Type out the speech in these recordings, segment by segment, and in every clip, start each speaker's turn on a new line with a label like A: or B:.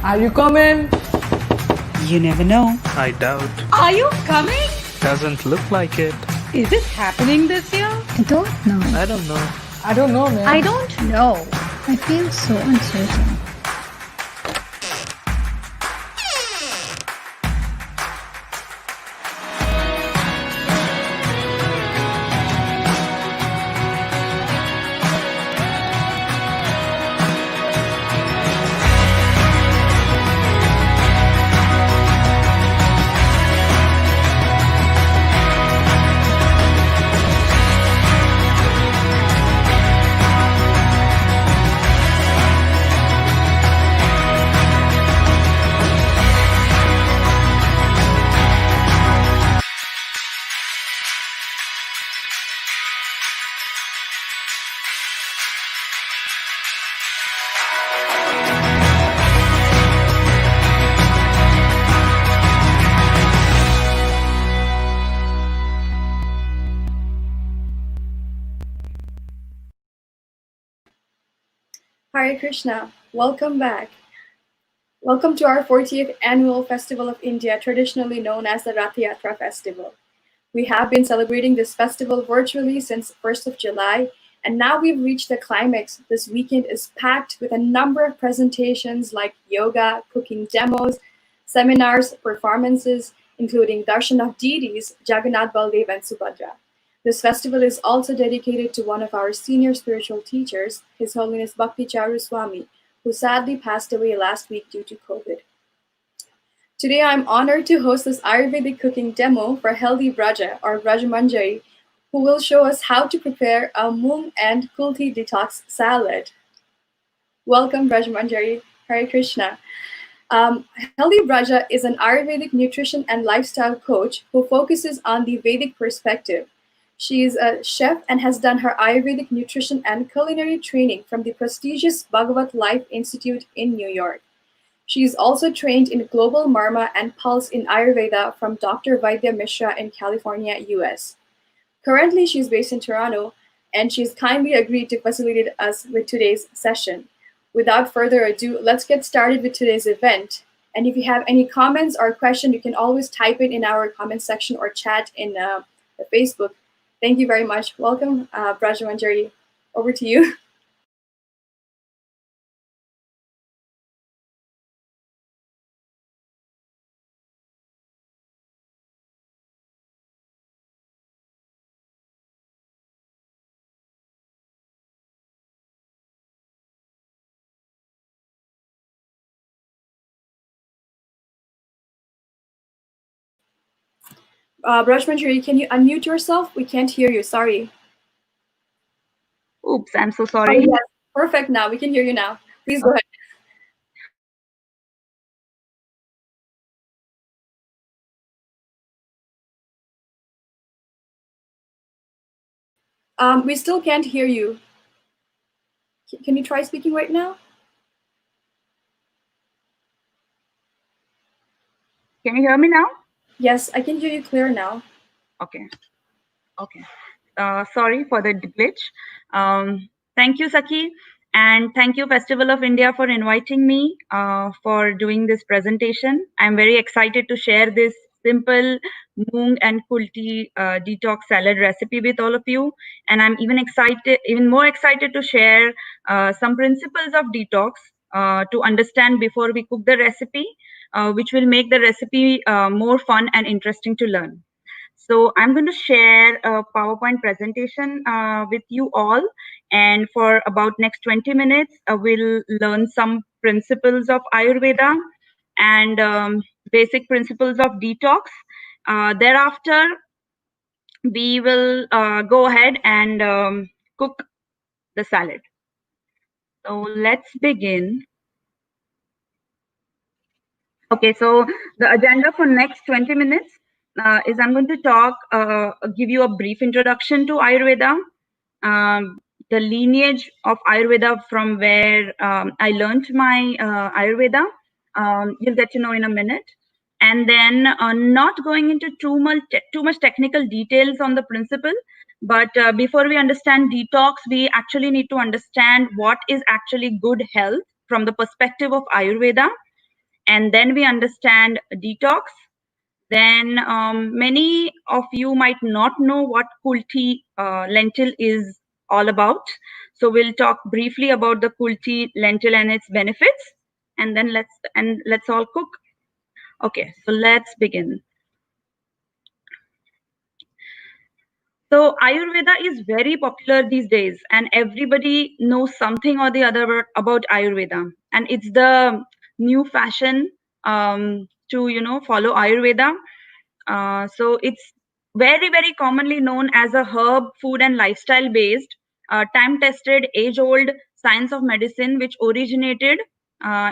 A: Are you coming?
B: You never know.
C: I doubt.
D: Are you coming?
C: Doesn't look like it.
D: Is it happening this year?
E: I don't know.
C: I don't know.
A: I don't know, man.
D: I don't know.
E: I feel so uncertain.
F: Hare Krishna, welcome back. Welcome to our 40th annual Festival of India, traditionally known as the Rath Yatra Festival. We have been celebrating this festival virtually since 1st of July, and now we've reached the climax. This weekend is packed with a number of presentations like yoga, cooking demos, seminars, performances, including Darshan of deities, Jagannath, Baldev, and Subhadra. This festival is also dedicated to one of our senior spiritual teachers, His Holiness Bhakti Charu Swami, who sadly passed away last week due to COVID. Today, I'm honored to host this Ayurvedic cooking demo for HealthyBraja, or Brajamanjari, who will show us how to prepare a Moong and Kulthi Detox salad. Welcome, Brajamanjari. Hare Krishna. HealthyBraja is an Ayurvedic nutrition and lifestyle coach who focuses on the Vedic perspective. She is a chef and has done her Ayurvedic nutrition and culinary training from the prestigious Bhagavat Life Institute in New York. She is also trained in Global Marma and Pulse in Ayurveda from Dr. Vaidya Mishra in California, US. Currently, she is based in Toronto, and she has kindly agreed to facilitate us with today's session. Without further ado, let's get started with today's event. And if you have any comments or questions, you can always type it in our comment section or chat in the Facebook. Thank you very much. Welcome, Brajamanjari. Over to you. Brajamanjari, can you unmute yourself? We can't hear you. Sorry.
B: Oops, I'm so
F: Oh,
B: sorry.
F: yes. Perfect now. We can hear you now. Please go ahead. We still can't hear you. Can you try speaking right now?
B: Can you hear me now?
F: Yes, I can hear you clear now.
B: Okay. Sorry for the glitch. Thank you, Saki, and thank you, Festival of India, for inviting me for doing this presentation. I'm very excited to share this simple Moong and Kulti detox salad recipe with all of you, and I'm even more excited to share some principles of detox to understand before we cook the recipe, which will make the recipe more fun and interesting to learn. So I'm going to share a PowerPoint presentation with you all. And for about next 20 minutes, we'll learn some principles of Ayurveda and basic principles of detox. Thereafter, we will go ahead and cook the salad. So let's begin. Okay, so the agenda for next 20 minutes is I'm going to give you a brief introduction to Ayurveda, the lineage of Ayurveda from where I learned my Ayurveda. You'll get to know in a minute. And then not going into too much technical details on the principle, but before we understand detox, we actually need to understand what is actually good health from the perspective of Ayurveda. and then we understand detox. Then many of you might not know what Kulthi lentil is all about. So we'll talk briefly about the Kulthi lentil and its benefits, and then let's all cook. Okay, so let's begin. So Ayurveda is very popular these days, and everybody knows something or the other about Ayurveda, and it's the new fashion to follow Ayurveda. So it's very commonly known as a herb, food, and lifestyle based, time-tested, age-old science of medicine, which originated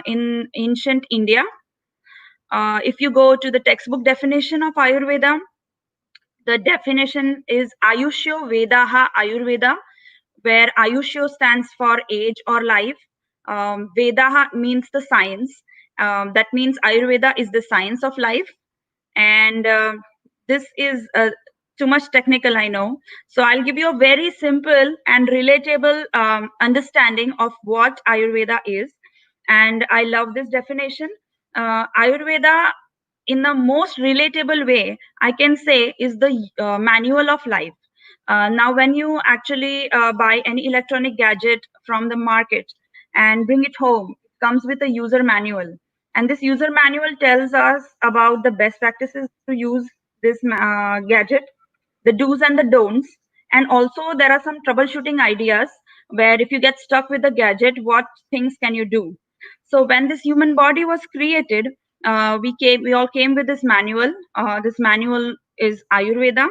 B: in ancient India. If you go to the textbook definition of Ayurveda, the definition is Ayushyo Vedaha Ayurveda, where Ayushyo stands for age or life. Vedaha means the science. That means Ayurveda is the science of life. And this is too much technical, I know. So I'll give you a very simple and relatable understanding of what Ayurveda is. And I love this definition. Ayurveda, in the most relatable way, I can say, is the manual of life. Now, when you actually buy any electronic gadget from the market and bring it home, it comes with a user manual. And this user manual tells us about the best practices to use this gadget, the do's and the don'ts. And also, there are some troubleshooting ideas where if you get stuck with the gadget, what things can you do? So, when this human body was created, we all came with this manual. This manual is Ayurveda,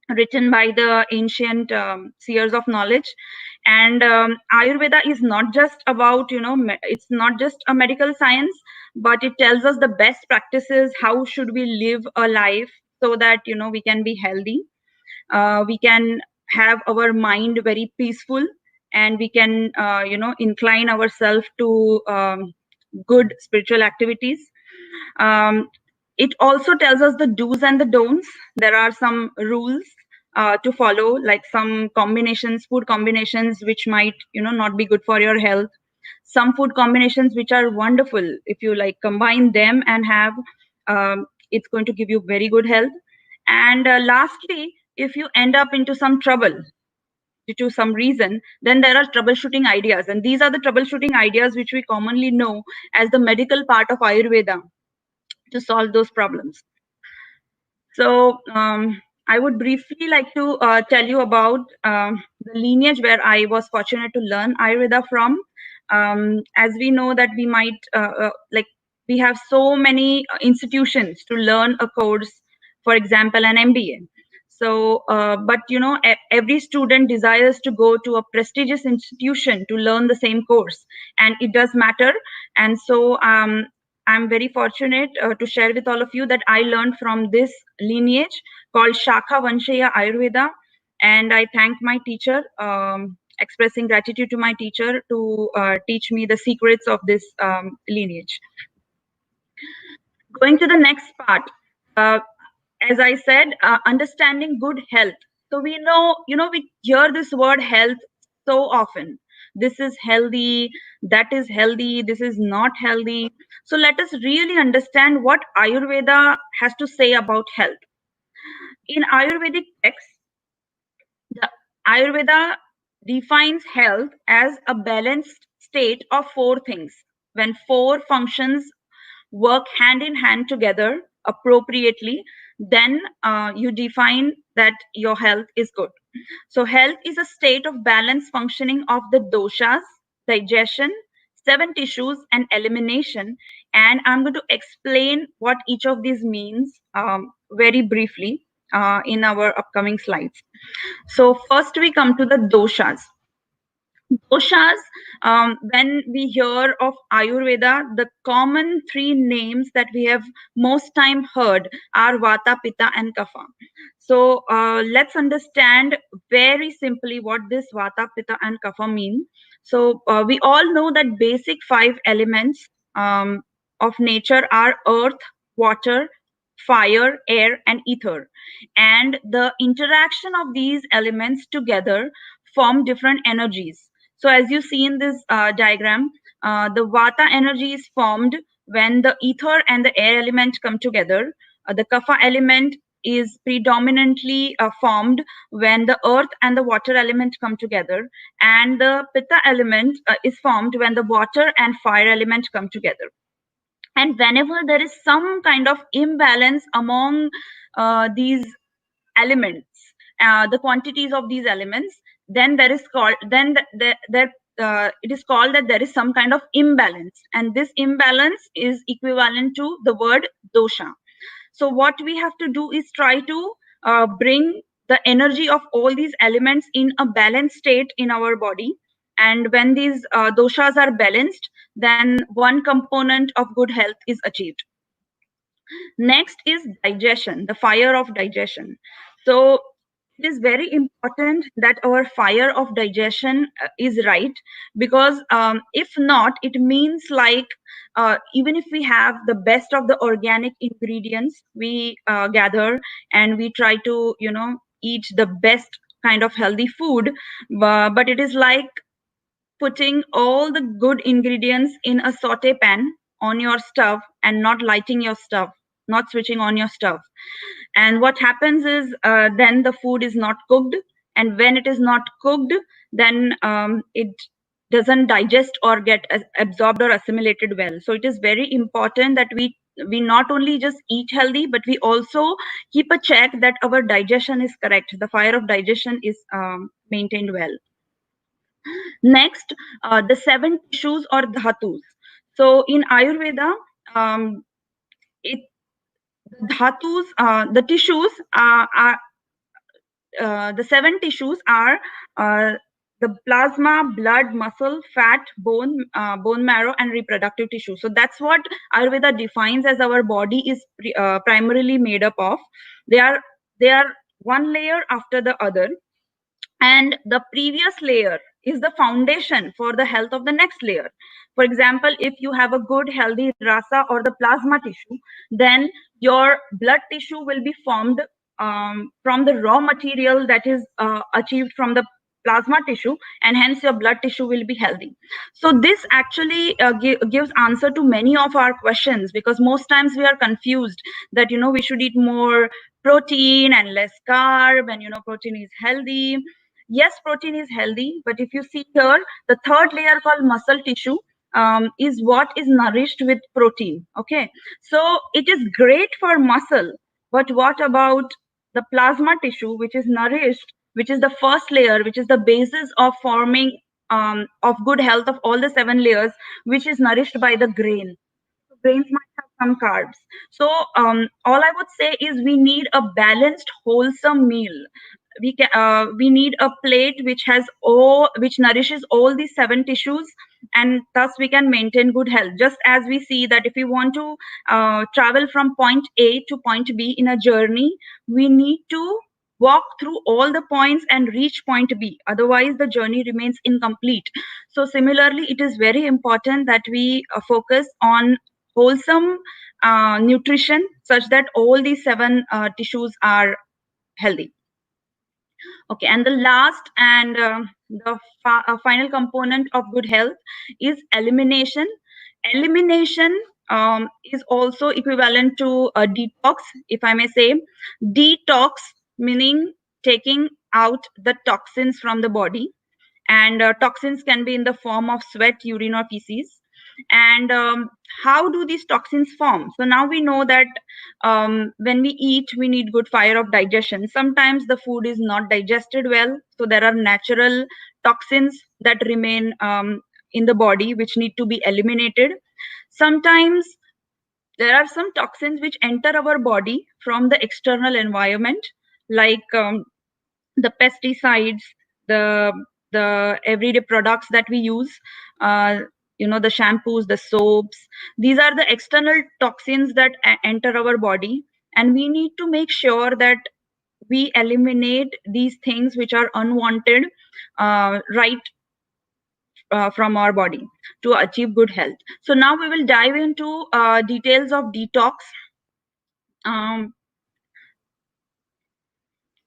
B: written by the ancient seers of knowledge. And Ayurveda is not just about, it's not just a medical science, but it tells us the best practices, how should we live a life so that we can be healthy, we can have our mind very peaceful, and we can incline ourselves to good spiritual activities. um, it also tells us the do's and the don'ts. There are some rules to follow, like some combinations, food combinations, which might not be good for your health. Some food combinations which are wonderful, if you like combine them and have, it's going to give you very good health. And lastly, if you end up into some trouble due to some reason, then there are troubleshooting ideas, and these are the troubleshooting ideas which we commonly know as the medical part of Ayurveda to solve those problems. So I would briefly like to tell you about the lineage where I was fortunate to learn Ayurveda from. As we know that we might we have so many institutions to learn a course, for example, an MBA. So, but every student desires to go to a prestigious institution to learn the same course, and it does matter. And so, I'm very fortunate to share with all of you that I learned from this lineage called Shakha Vanshaya Ayurveda, and I thank my teacher, expressing gratitude to my teacher to teach me the secrets of this lineage. Going to the next part, as I said, understanding good health. So we know, we hear this word health so often. This is healthy, that is healthy, this is not healthy. So let us really understand what Ayurveda has to say about health. In Ayurvedic texts, the Ayurveda defines health as a balanced state of four things. When four functions work hand in hand together appropriately, then you define that your health is good. So health is a state of balanced functioning of the doshas, digestion, seven tissues, and elimination. And I'm going to explain what each of these means very briefly in our upcoming slides. So first we come to the doshas. Doshas, when we hear of Ayurveda, the common three names that we have most time heard are Vata, Pitta, and Kapha. So let's understand very simply what this Vata, Pitta, and Kapha mean. So we all know that basic five elements of nature are earth, water, fire, air, and ether. And the interaction of these elements together form different energies. So as you see in this diagram, the Vata energy is formed when the ether and the air element come together. The kapha element is predominantly formed when the earth and the water element come together, and the pitta element is formed when the water and fire element come together. And whenever there is some kind of imbalance among these elements, the quantities of these elements, then there is called then it is called that there is some kind of imbalance, and this imbalance is equivalent to the word dosha. So what we have to do is try to bring the energy of all these elements in a balanced state in our body. And when these doshas are balanced, then one component of good health is achieved. Next is digestion, the fire of digestion. So it is very important that our fire of digestion is right, because if not, it means like even if we have the best of the organic ingredients we gather, and we try to, eat the best kind of healthy food, but it is like putting all the good ingredients in a saute pan on your stove and not lighting your stove, not switching on your stove. And what happens is then the food is not cooked, and when it is not cooked, then it doesn't digest or get absorbed or assimilated well. So it is very important that we not only just eat healthy, but we also keep a check that our digestion is correct, the fire of digestion is maintained well. Next, the 7 tissues or dhatus. So in Ayurveda, it dhatus, the tissues are the 7 tissues are the plasma, blood, muscle, fat, bone marrow, and reproductive tissue. So that's what Ayurveda defines as our body is primarily made up of. They are one layer after the other, and the previous layer is the foundation for the health of the next layer. For example, if you have a good healthy rasa or the plasma tissue, then your blood tissue will be formed from the raw material that is achieved from the plasma tissue, and hence your blood tissue will be healthy. So this actually gives answer to many of our questions, because most times we are confused that we should eat more protein and less carb, and protein is healthy. Yes, protein is healthy, but if you see here, the third layer called muscle tissue is what is nourished with protein. Okay, so it is great for muscle, but what about the plasma tissue, which is nourished, which is the first layer, which is the basis of forming of good health of all the 7 layers, which is nourished by the grain. Grains might have some carbs. So all I would say is we need a balanced, wholesome meal. We need a plate which nourishes all these 7 tissues, and thus we can maintain good health. Just as we see that if we want to travel from point A to point B in a journey, we need to walk through all the points and reach point B, otherwise the journey remains incomplete. So similarly, it is very important that we focus on wholesome nutrition, such that all these 7 tissues are healthy. Okay, and the last and the final component of good health is elimination. Elimination is also equivalent to a detox, if I may say. Detox meaning taking out the toxins from the body, and toxins can be in the form of sweat, urine, or feces. And how do these toxins form? So now we know that when we eat, we need good fire of digestion. Sometimes the food is not digested well, so there are natural toxins that remain in the body which need to be eliminated. Sometimes there are some toxins which enter our body from the external environment, like the pesticides, the everyday products that we use, uh, the shampoos, the soaps. These are the external toxins that enter our body, and we need to make sure that we eliminate these things which are unwanted right from our body to achieve good health. So now we will dive into details of detox. um,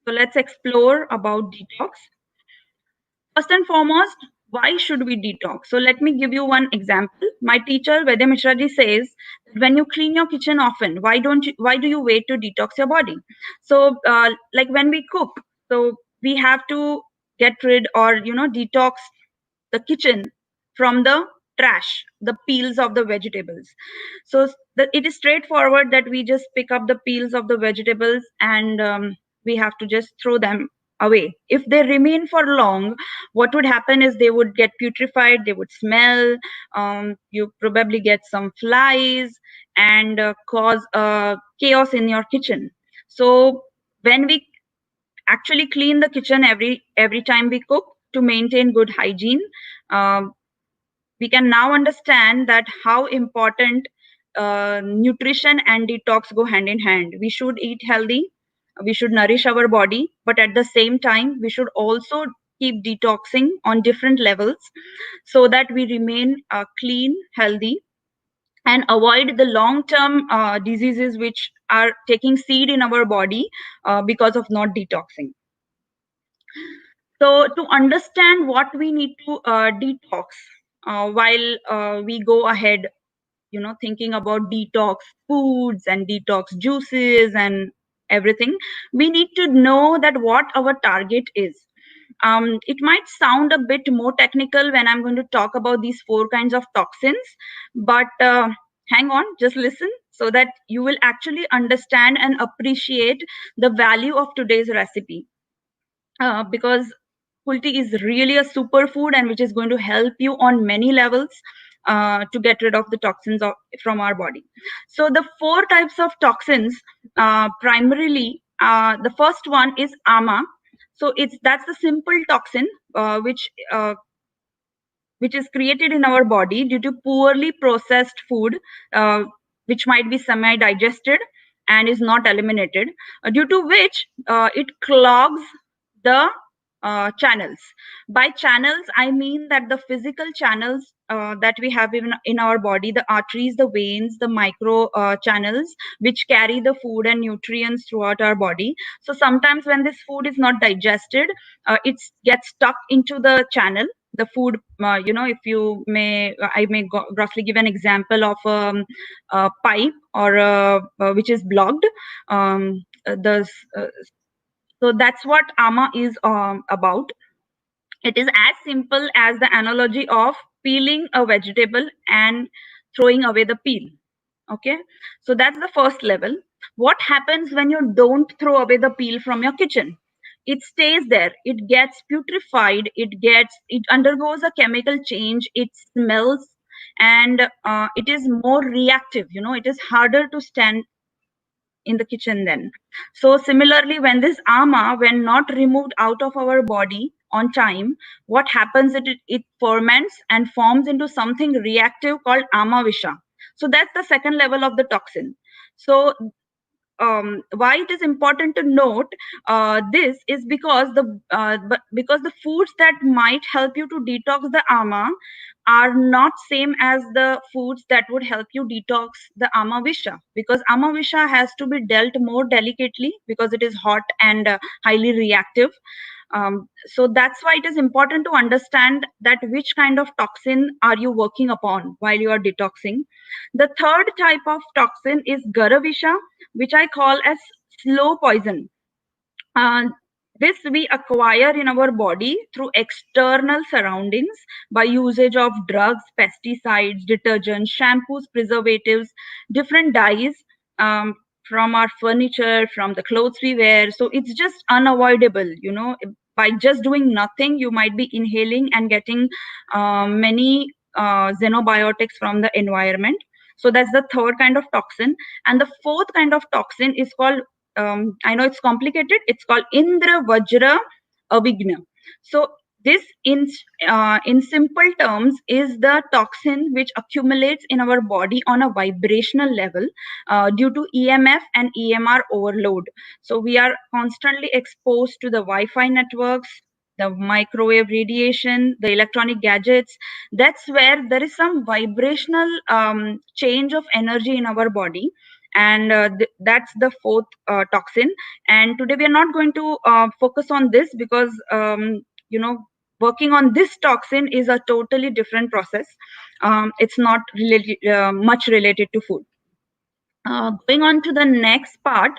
B: so let's explore about detox. First and foremost, why should we detox? So let me give you one example. My teacher Vedya Mishraji says that when you clean your kitchen often, why do you wait to detox your body? So like when we cook, so we have to get rid or detox the kitchen from the trash, the peels of the vegetables. So it is straightforward that we just pick up the peels of the vegetables and we have to just throw them away. If they remain for long, what would happen is they would get putrefied, they would smell, you probably get some flies and cause chaos in your kitchen. So when we actually clean the kitchen every time we cook to maintain good hygiene, um, we can now understand that how important nutrition and detox go hand in hand. We should eat healthy, we should nourish our body, but at the same time we should also keep detoxing on different levels so that we remain clean, healthy, and avoid the long term diseases which are taking seed in our body because of not detoxing. So to understand what we need to detox, while we go ahead, thinking about detox foods and detox juices and everything, we need to know that what our target is. It might sound a bit more technical when I'm going to talk about these four kinds of toxins, but hang on, just listen so that you will actually understand and appreciate the value of today's recipe. Because Kulti is really a superfood and which is going to help you on many levels to get rid of the toxins from our body. So the four types of toxins, primarily, the first one is ama. So that's the simple toxin which is created in our body due to poorly processed food, uh, which might be semi digested and is not eliminated, due to which it clogs the channels. By channels, I mean that the physical channels that we have in our body, the arteries, the veins, the micro channels, which carry the food and nutrients throughout our body. So sometimes when this food is not digested, it gets stuck into the channel. The food, if you may, I may roughly give an example of a pipe or which is blocked. The So that's what ama is about. It is as simple as the analogy of peeling a vegetable and throwing away the peel. Okay, so that's the first level. What happens when you don't throw away the peel from your kitchen? It stays there, it gets putrefied, it undergoes a chemical change, it smells, and it is more reactive. It is harder to stand in the kitchen then. So similarly, when this ama, when not removed out of our body on time, what happens? It ferments and forms into something reactive called amavisha. So that's the second level of the toxin. So why it is important to note this is because the foods that might help you to detox the ama are not same as the foods that would help you detox the amavisha, because amavisha has to be dealt more delicately because it is hot and highly reactive. So that's why it is important to understand that which kind of toxin are you working upon while you are detoxing. The third type of toxin is garavisha, which I call as slow poison. Uh, this we acquire in our body through external surroundings by usage of drugs, pesticides, detergents, shampoos, preservatives, different dyes, um, from our furniture, from the clothes we wear. So it's just unavoidable. By just doing nothing, you might be inhaling and getting many xenobiotics from the environment. So that's the third kind of toxin. And the fourth kind of toxin is called, I know it's complicated. It's called Indra Vajra Avigna. So this, in simple terms, is the toxin which accumulates in our body on a vibrational level due to EMF and EMR overload. So we are constantly exposed to the Wi-Fi networks, the microwave radiation, the electronic gadgets. That's where there is some vibrational change of energy in our body, and that's the fourth toxin. And today we are not going to focus on this because working on this toxin is a totally different process. It's not really much related to food. Going on to the next part.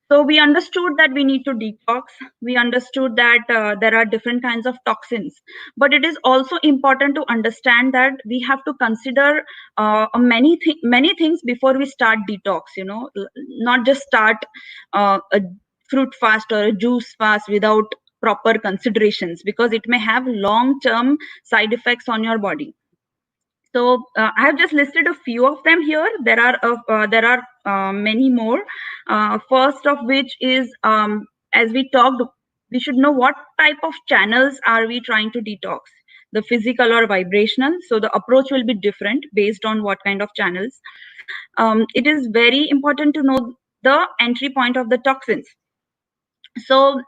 B: So we understood that we need to detox. We understood that there are different kinds of toxins, but it is also important to understand that we have to consider many things before we start detox. Not just start a fruit fast or a juice fast without proper considerations, because it may have long-term side effects on your body. So I have just listed a few of them here. There are many more. First of which is, as we talked, we should know what type of channels are we trying to detox, the physical or vibrational. So the approach will be different based on what kind of channels. It is very important to know the entry point of the toxins. So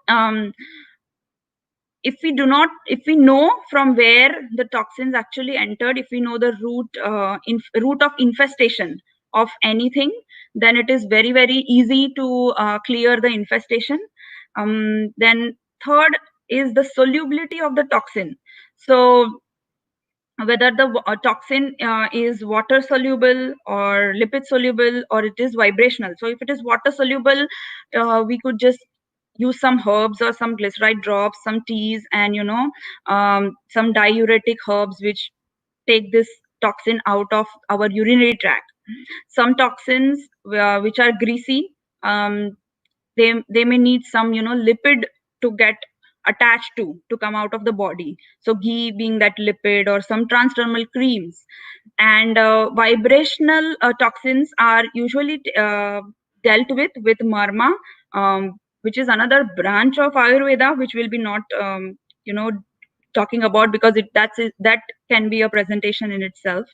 B: if we know from where the toxins actually entered, if we know the route of infestation of anything, then it is very, very easy to clear the infestation. Then third is the solubility of the toxin. So whether the toxin is water soluble or lipid soluble, or it is vibrational. So if it is water soluble, we could just use some herbs or some glyceride drops, some teas, and some diuretic herbs which take this toxin out of our urinary tract. Some toxins which are greasy, they may need some lipid to get attached to come out of the body. So ghee being that lipid, or some transdermal creams. And vibrational toxins are usually dealt with marma, which is another branch of Ayurveda, which will be not talking about, because that can be a presentation in itself.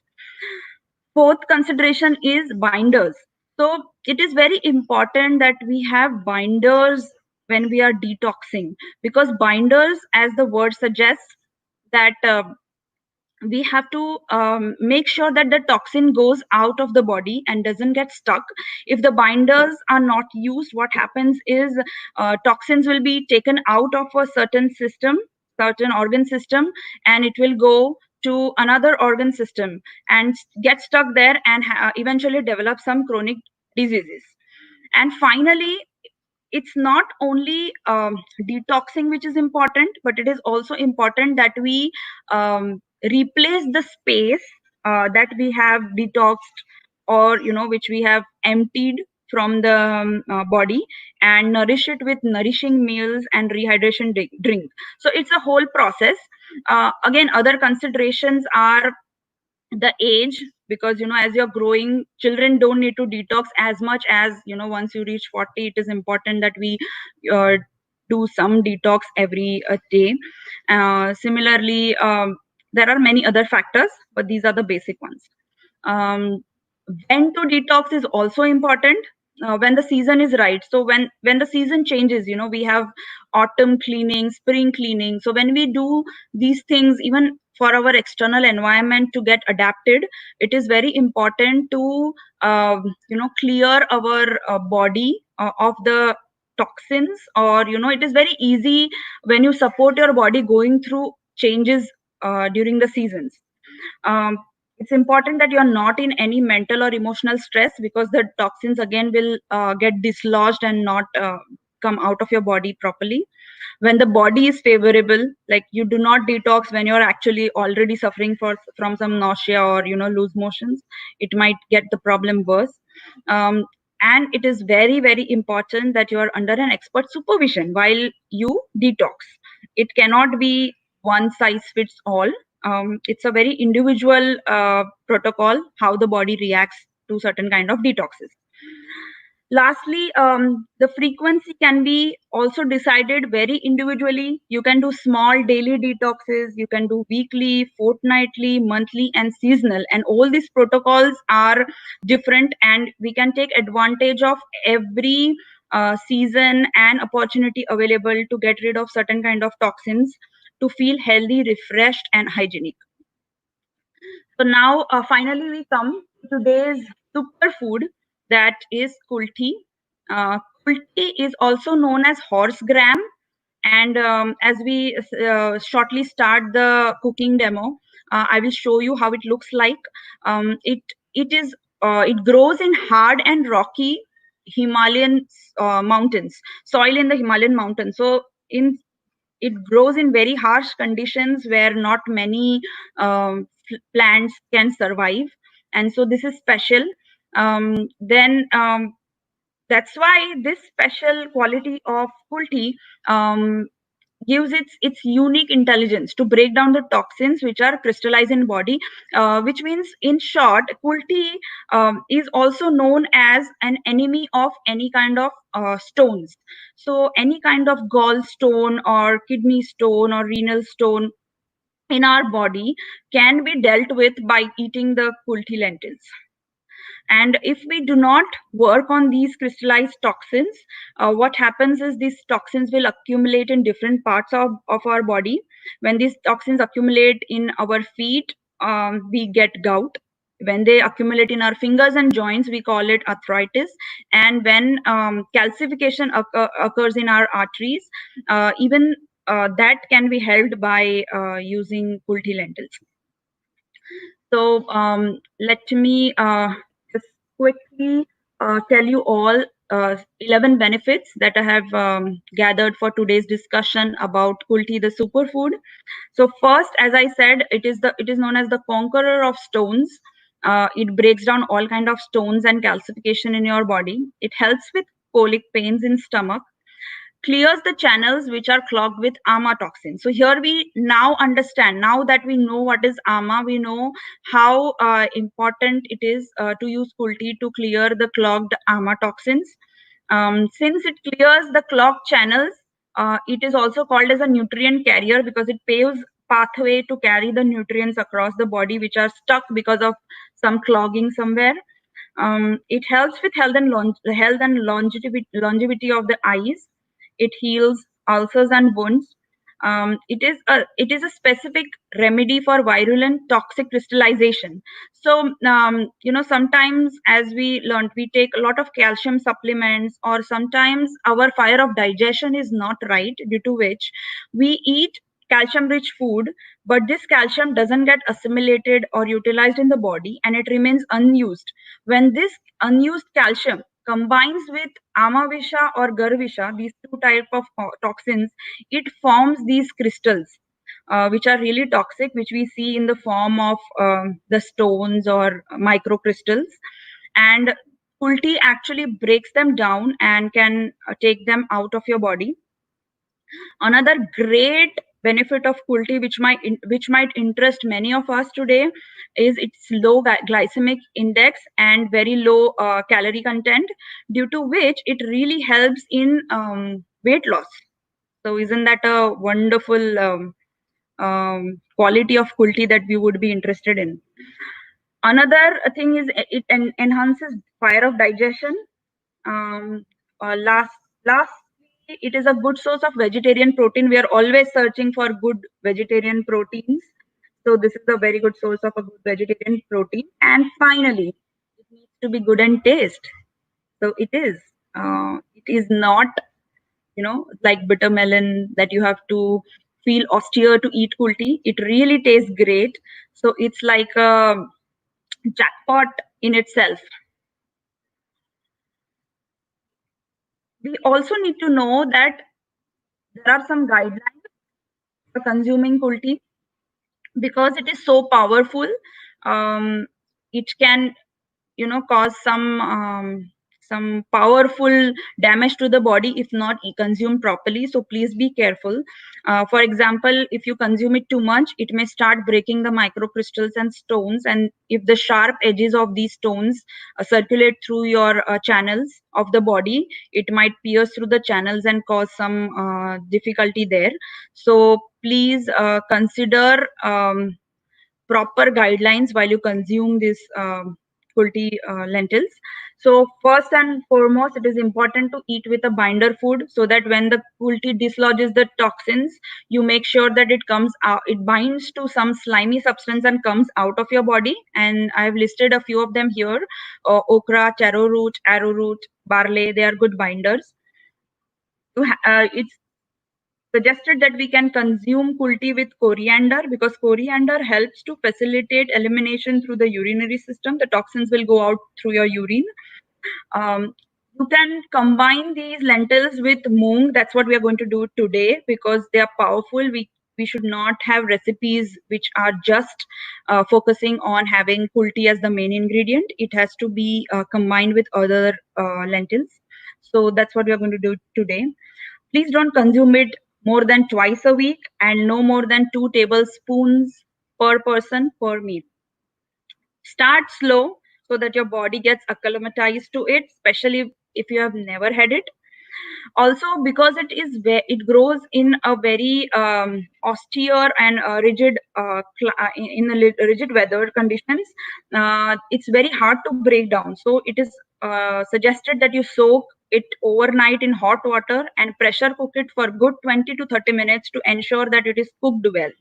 B: Fourth consideration is binders. So it is very important that we have binders when we are detoxing, because binders, as the word suggests, that we have to make sure that the toxin goes out of the body and doesn't get stuck. If the binders are not used, what happens is toxins will be taken out of a certain organ system, and it will go to another organ system and get stuck there, and eventually develop some chronic diseases. And finally, it's not only detoxing which is important, but it is also important that we replace the space that we have detoxed, or which we have emptied from the body, and nourish it with nourishing meals and rehydration drink. So it's a whole process. Again, other considerations are the age, because as you're growing, children don't need to detox as much as once you reach 40. It is important that we uh, do some detox every day. Similarly, there are many other factors, but these are the basic ones. When to detox is also important, when the season is right. So when the season changes, we have autumn cleaning, spring cleaning. So when we do these things, even for our external environment to get adapted, it is very important to clear our body of the toxins. Or it is very easy when you support your body going through changes during the seasons. It's important that you're not in any mental or emotional stress, because the toxins again will get dislodged and not come out of your body properly. When the body is favorable, like you do not detox when you're actually already suffering from some nausea or loose motions. It might get the problem worse. um, and it is very, very important that you are under an expert supervision while you detox. It cannot be one size fits all. It's a very individual protocol how the body reacts to certain kind of detoxes. Lastly, the frequency can be also decided very individually. You can do small daily detoxes, you can do weekly, fortnightly, monthly, and seasonal. And all these protocols are different, and we can take advantage of every season and opportunity available to get rid of certain kind of toxins, to feel healthy, refreshed, and hygienic. So now, finally, we come to today's superfood, that is Kulthi. Kulthi is also known as horsegram, And as we shortly start the cooking demo, I will show you how it looks like. It grows in hard and rocky Himalayan mountains, soil in the Himalayan mountains. So in it grows in very harsh conditions where not many plants can survive, and so this is special. Then That's why this special quality of Kulti um, gives its unique intelligence to break down the toxins which are crystallized in body, which means, in short, Kulti is also known as an enemy of any kind of stones. So any kind of gallstone or kidney stone or renal stone in our body can be dealt with by eating the Kulti lentils. And if we do not work on these crystallized toxins, what happens is these toxins will accumulate in different parts of our body. When these toxins accumulate in our feet, we get gout. When they accumulate in our fingers and joints, we call it arthritis. And when calcification occurs in our arteries, even that can be helped by using Kulthi lentils. So let me just quickly tell you all 11 benefits that I have gathered for today's discussion about Kulthi, the superfood. So first, as I said, it is known as the conqueror of stones. It breaks down all kind of stones and calcification in your body. It helps with colic pains in stomach, clears the channels which are clogged with ama toxin. So here we now understand, now that we know what is ama, we know how important it is to use Kulti to clear the clogged ama toxins. Since it clears the clogged channels, it is also called as a nutrient carrier because it paves pathway to carry the nutrients across the body which are stuck because of some clogging somewhere. It helps with health and longevity of the eyes. It heals ulcers and wounds. It is a specific remedy for virulent toxic crystallization. So sometimes, as we learned, we take a lot of calcium supplements, or sometimes our fire of digestion is not right, due to which we eat calcium rich food, but this calcium doesn't get assimilated or utilized in the body, and it remains unused. When this unused calcium combines with amavisha or garvisha, these two type of toxins, it forms these crystals, which are really toxic, which we see in the form of the stones or microcrystals. And Kulti actually breaks them down and can take them out of your body. Another great benefit of Kulti, which might interest many of us today, is its low glycemic index and very low calorie content, due to which it really helps in weight loss. So isn't that a wonderful quality of Kulti that we would be interested in? Another thing is it enhances fire of digestion. um, Lastly, it is a good source of vegetarian protein. We are always searching for good vegetarian proteins. So this is a very good source of a good vegetarian protein. And finally, it needs to be good and taste. So it is. It is not, like bitter melon that you have to feel austere to eat Kulti. It really tastes great. So it's like a jackpot in itself. We also need to know that there are some guidelines for consuming Kulti, because it is so powerful. It can, cause some powerful damage to the body if not consumed properly. So please be careful. For example, if you consume it too much, it may start breaking the microcrystals and stones, and if the sharp edges of these stones circulate through your channels of the body, it might pierce through the channels and cause some difficulty there. So please consider proper guidelines while you consume this Kulti lentils. So first and foremost, it is important to eat with a binder food, so that when the Kulti dislodges the toxins, you make sure that it comes out, it binds to some slimy substance and comes out of your body. And I have listed a few of them here: okra, taro root, arrowroot, barley. They are good binders. It's suggested that we can consume kulti with coriander because coriander helps to facilitate elimination through the urinary system. The toxins will go out through your urine. Um, you can combine these lentils with moong. That's what we are going to do today because they are powerful. We should not have recipes which are just focusing on having kulti as the main ingredient. It has to be combined with other lentils. So that's what we are going to do today. Please don't consume it more than twice a week and no more than 2 tablespoons per person per meal. Start slow so that your body gets acclimatized to it, especially if you have never had it. Also, because it grows in a very austere and rigid in the rigid weather conditions, it's very hard to break down. So it is suggested that you soak it overnight in hot water and pressure cook it for good 20 to 30 minutes to ensure that it is cooked well.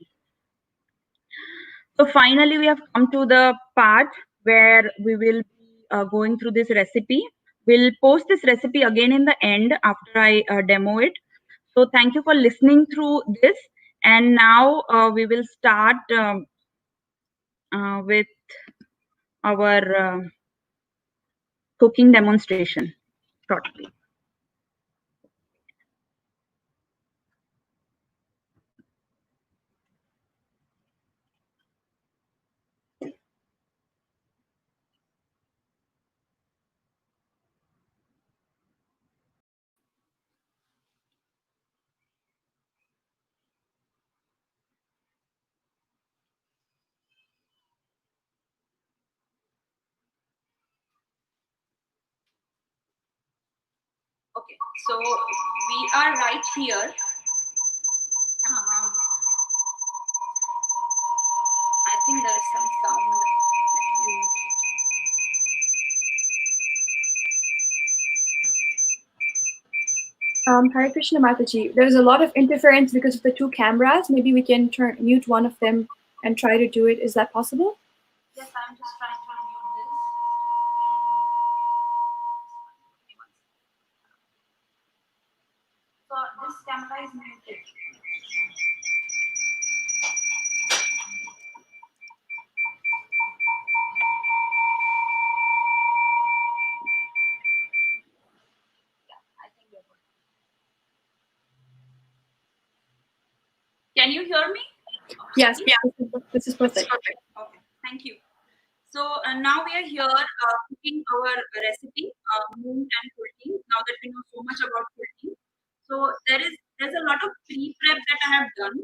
B: So finally, we have come to the part where we will be going through this recipe. We'll post this recipe again in the end after I demo it. So thank you for listening through this. And now we will start with our cooking demonstration shortly. Okay, so we are right here. I think there is some sound.
F: Hare Krishna Mataji, there's a lot of interference because of the two cameras. Maybe we can mute one of them and try to do it. Is that possible?
B: Yes, I'm just trying to mute this. So this camera is muted. I think we're good. Can you hear me?
F: Yes, this is perfect.
B: Okay, thank you. So now we are here cooking our recipe, moong and kulti. Now that we know so much about kulti, so there's a lot of pre-prep that I have done.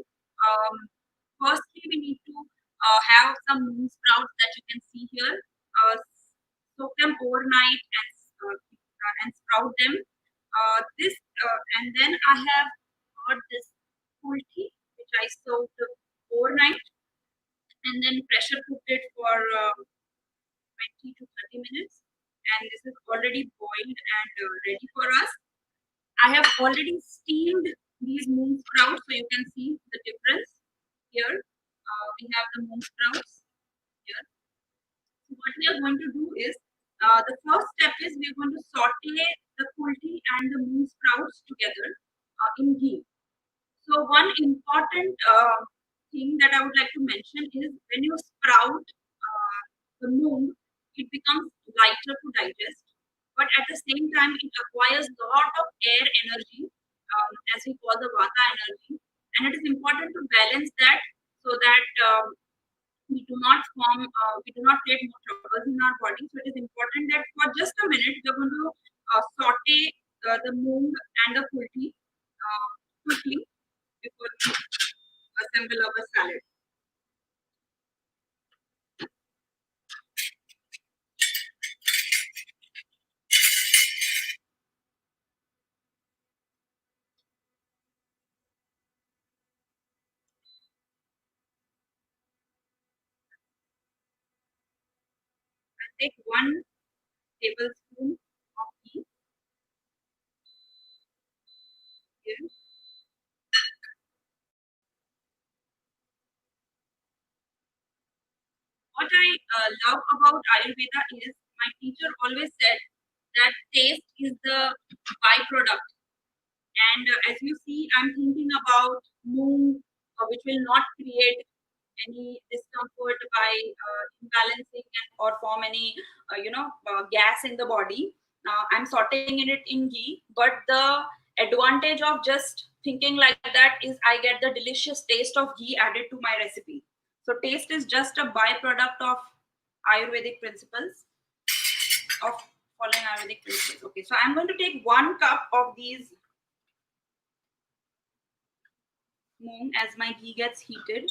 B: Firstly, we need to have some moong sprouts that you can see here. Soak them overnight and sprout them. This and then I have got this kulti which I soaked overnight and then pressure cooked it for 20 to 30 minutes, and this is already boiled and ready for us. I have already steamed these moong sprouts, so you can see the difference here. We have the moong sprouts here. So what we are going to do is, the first step is we are going to saute the kulti and the moong sprouts together in ghee. So one important thing that I would like to mention is when you sprout the moong, it becomes lighter to digest, but at the same time, it acquires a lot of air energy, as we call the vata energy, and it is important to balance that so that we do not create more troubles in our body. So it is important that for just a minute, we are going to saute the moong and the kulti quickly before we assemble our salad. Take 1 tablespoon of ghee here. What I love about Ayurveda is my teacher always said that taste is the byproduct And as you see, I'm thinking about Moong, which will not create any discomfort by imbalancing or form any, gas in the body. I'm sauteing it in ghee, but the advantage of just thinking like that is I get the delicious taste of ghee added to my recipe. So taste is just a byproduct of Ayurvedic principles, of following Ayurvedic principles. Okay, so I'm going to take 1 cup of these Moong as my ghee gets heated.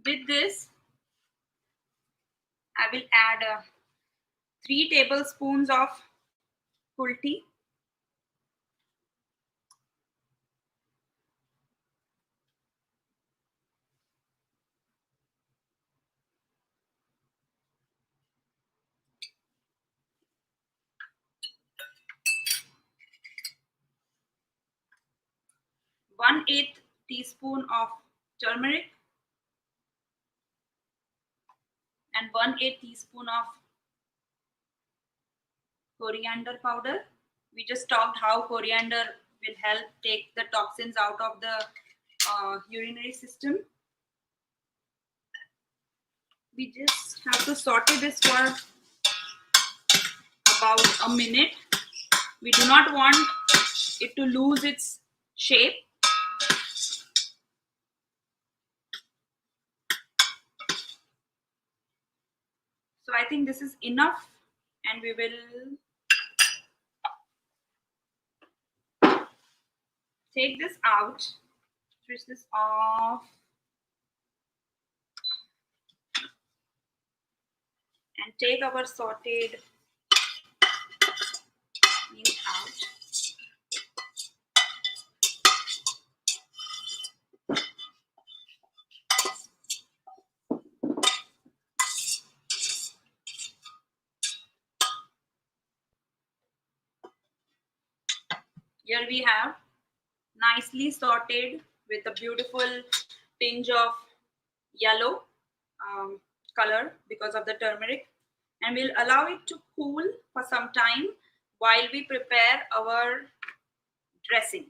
B: With this, I will add 3 tablespoons of kulthi, 1/8 teaspoon of turmeric, and 1/8 teaspoon of coriander powder. We just talked how coriander will help take the toxins out of the urinary system. We just have to saute this for about a minute. We do not want it to lose its shape. So I think this is enough, and we will take this out, switch this off, and take our sauteed meat out. Here we have nicely sauteed with a beautiful tinge of yellow color because of the turmeric, and we'll allow it to cool for some time while we prepare our dressing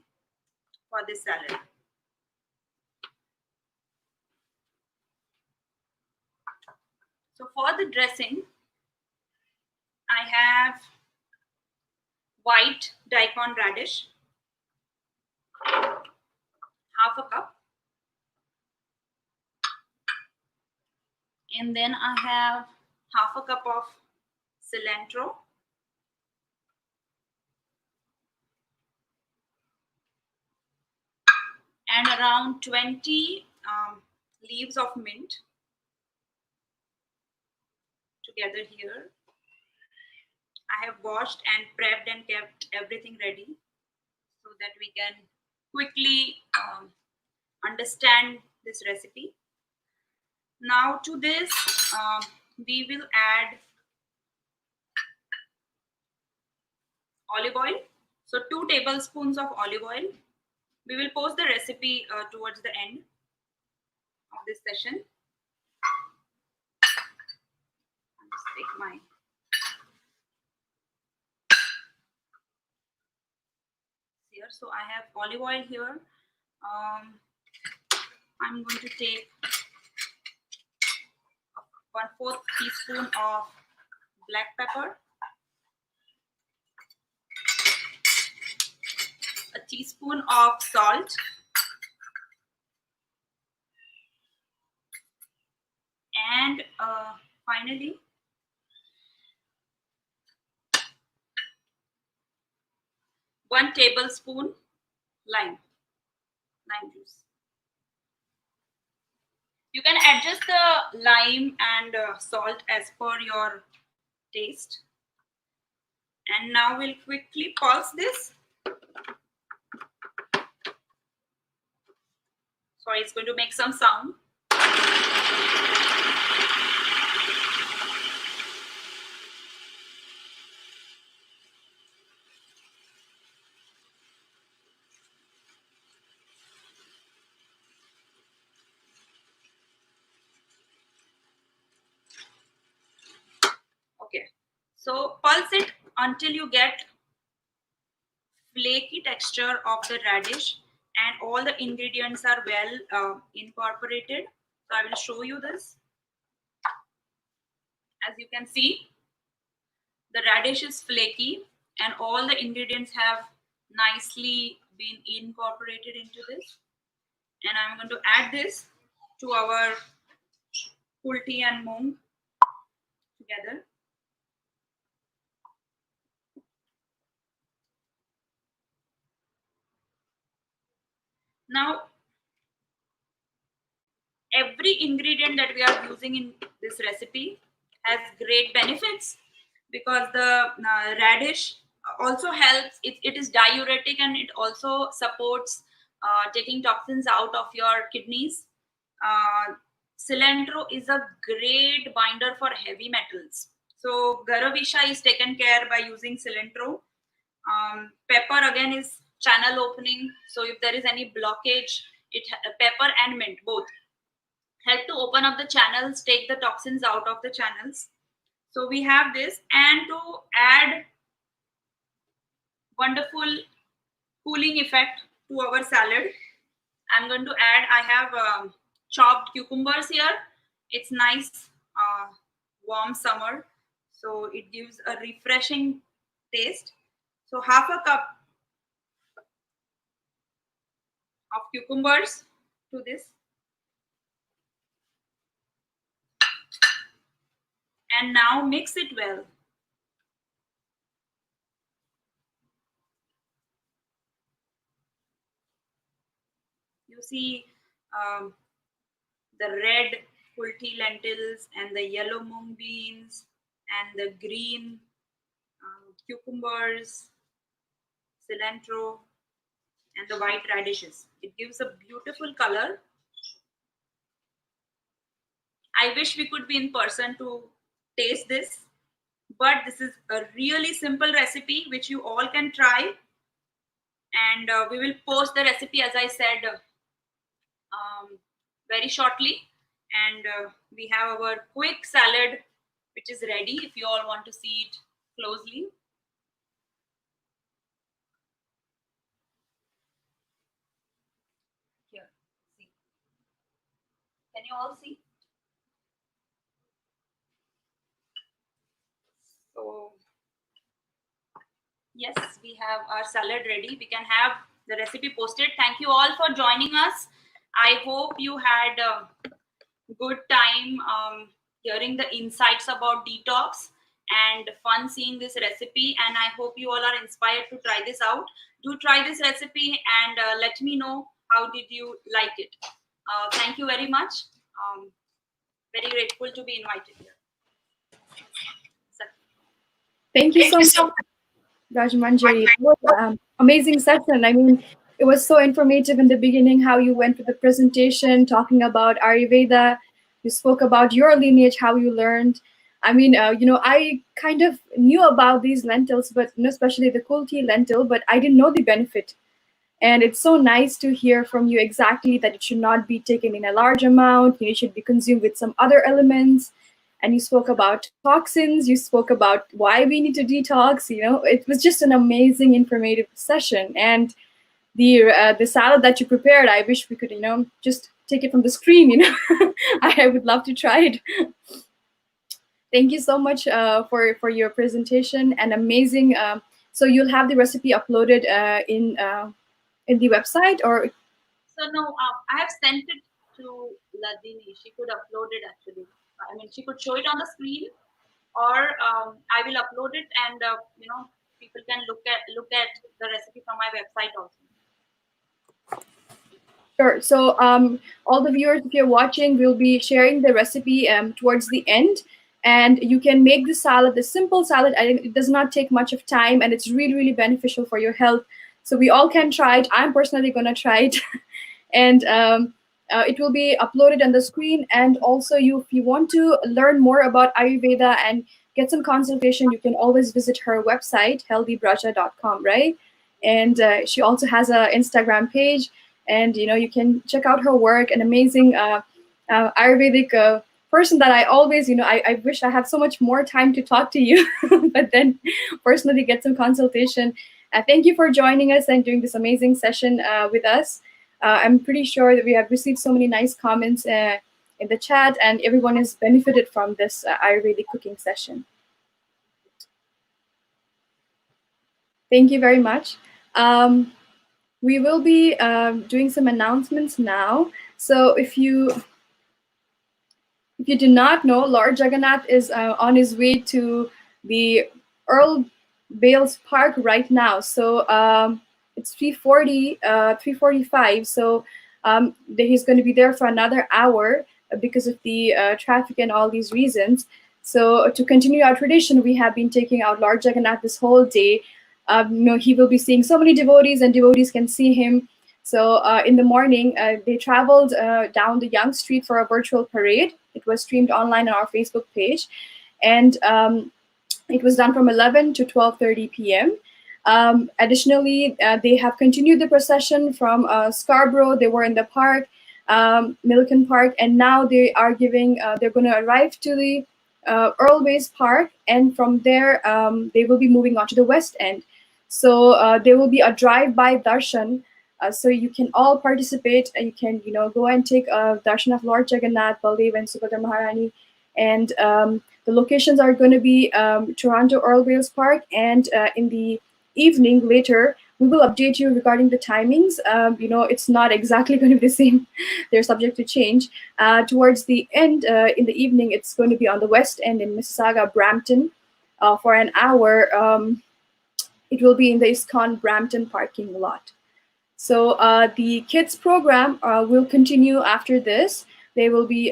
B: for this salad. So for the dressing, I have white daikon radish, half a cup. And then I have half a cup of cilantro, and around 20 leaves of mint together here. I have washed and prepped and kept everything ready so that we can quickly understand this recipe. Now to this, we will add olive oil. So 2 tablespoons of olive oil. We will post the recipe towards the end of this session. I'll just take my here. So I have olive oil here. I'm going to take 1/4 teaspoon of black pepper, a teaspoon of salt, and finally 1 tablespoon lime juice. You can adjust the lime and salt as per your taste. And now we'll quickly pulse this. Sorry, it's going to make some sound. So pulse it until you get flaky texture of the radish and all the ingredients are well incorporated. So I will show you this. As you can see, the radish is flaky and all the ingredients have nicely been incorporated into this. And I'm going to add this to our Kulthi and Moong together. Now, every ingredient that we are using in this recipe has great benefits because the radish also helps. It is diuretic and it also supports taking toxins out of your kidneys. Cilantro is a great binder for heavy metals. So Garavisha is taken care by using cilantro. Pepper again is channel opening. So if there is any blockage, pepper and mint both help to open up the channels, take the toxins out of the channels. So we have this, and to add wonderful cooling effect to our salad, I'm going to add, I have chopped cucumbers here. It's nice warm summer, so it gives a refreshing taste. So half a cup of cucumbers to this. And now mix it well. You see the red kulthi lentils and the yellow mung beans and the green cucumbers, cilantro, and the white radishes. It gives a beautiful color. I wish we could be in person to taste this, but this is a really simple recipe which you all can try. And we will post the recipe, as I said, very shortly. And we have our quick salad which is ready if you all want to see it closely. Here, see. Can you all see? So yes, we have our salad ready. We can have the recipe posted. Thank you all for joining us. I hope you had a good time hearing the insights about detox and fun seeing this recipe. And I hope you all are inspired to try this out. Do try this recipe and let me know how did you like it. Thank you very much. Very grateful to be invited here.
F: Thank you so much, Rajmanjari. What an amazing session. I mean, it was so informative in the beginning how you went with the presentation, talking about Ayurveda. You spoke about your lineage, how you learned. I mean, I kind of knew about these lentils, but especially the Kulthi lentil, but I didn't know the benefit. And it's so nice to hear from you exactly that it should not be taken in a large amount. It should be consumed with some other elements. And you spoke about toxins. You spoke about why we need to detox. It was just an amazing, informative session. And the salad that you prepared, I wish we could, just take it from the screen. I would love to try it. Thank you so much for your presentation and amazing. So you'll have the recipe uploaded in the website, or?
B: So no, I have sent it to Ladini. She could upload it actually. I mean, she could show it on the screen, or I will upload it, and people can look at the recipe from my website also.
F: Sure. So all the viewers, if you're watching, we'll be sharing the recipe towards the end. And you can make the salad, the simple salad. It does not take much of time, and it's really, really beneficial for your health. So we all can try it. I'm personally going to try it. And it will be uploaded on the screen. And also, if you want to learn more about Ayurveda and get some consultation, you can always visit her website, HealthyBraja.com, right? And she also has an Instagram page. And, you can check out her work, an amazing Ayurvedic person that I always, I wish I had so much more time to talk to you, but then personally get some consultation. Thank you for joining us and doing this amazing session with us. I'm pretty sure that we have received so many nice comments in the chat, and everyone has benefited from this Ayurvedic cooking session. Thank you very much. We will be doing some announcements now. So if you do not know, Lord Jagannath is on his way to the Earl Bales Park right now. So it's 3:45. So he's going to be there for another hour because of the traffic and all these reasons. So to continue our tradition, we have been taking out Lord Jagannath this whole day. He will be seeing so many devotees, and devotees can see him. So in the morning, they traveled down the Young Street for a virtual parade. It was streamed online on our Facebook page, and it was done from 11 to 12:30 p.m. Additionally, they have continued the procession from Scarborough. They were in the park, Milton Park, and now they are they're going to arrive to the Earl Ways Park, and from there they will be moving on to the West End. So there will be a drive-by darshan. So you can all participate. You can, go and take a darshan of Lord Jagannath, Baldev, and Subhadra Maharani. And the locations are going to be Toronto Earl Wales Park. And in the evening later, we will update you regarding the timings. It's not exactly going to be the same. They're subject to change. Towards the end, in the evening, it's going to be on the West End in Mississauga, Brampton, for an hour. It will be in the ISKCON Brampton parking lot. So the kids program will continue after this. They will be,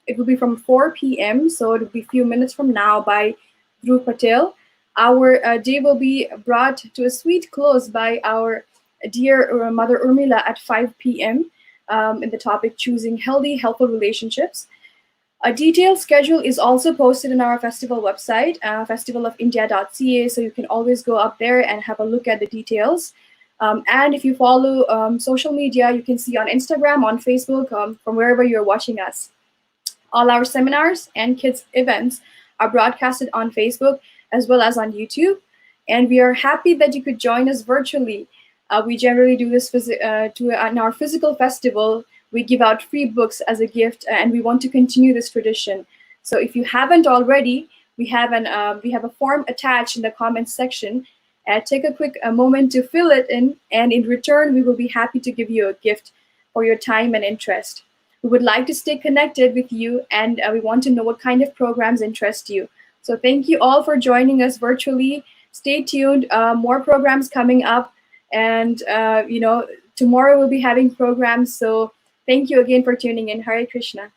F: it will be from 4 p.m. So it will be a few minutes from now by Dhruv Patel. Our day will be brought to a sweet close by our dear Mother Urmila at 5 p.m. In the topic choosing healthy, helpful relationships. A detailed schedule is also posted on our festival website, festivalofindia.ca. So you can always go up there and have a look at the details. And if you follow social media, you can see on Instagram, on Facebook, from wherever you're watching us. All our seminars and kids events are broadcasted on Facebook as well as on YouTube. And we are happy that you could join us virtually. We generally do this in our physical festival. We give out free books as a gift, and we want to continue this tradition. So if you haven't already, we have a form attached in the comments section. Take a quick moment to fill it in, and in return, we will be happy to give you a gift for your time and interest. We would like to stay connected with you, and we want to know what kind of programs interest you. So thank you all for joining us virtually. Stay tuned, more programs coming up, and tomorrow we'll be having programs. So thank you again for tuning in. Hare Krishna.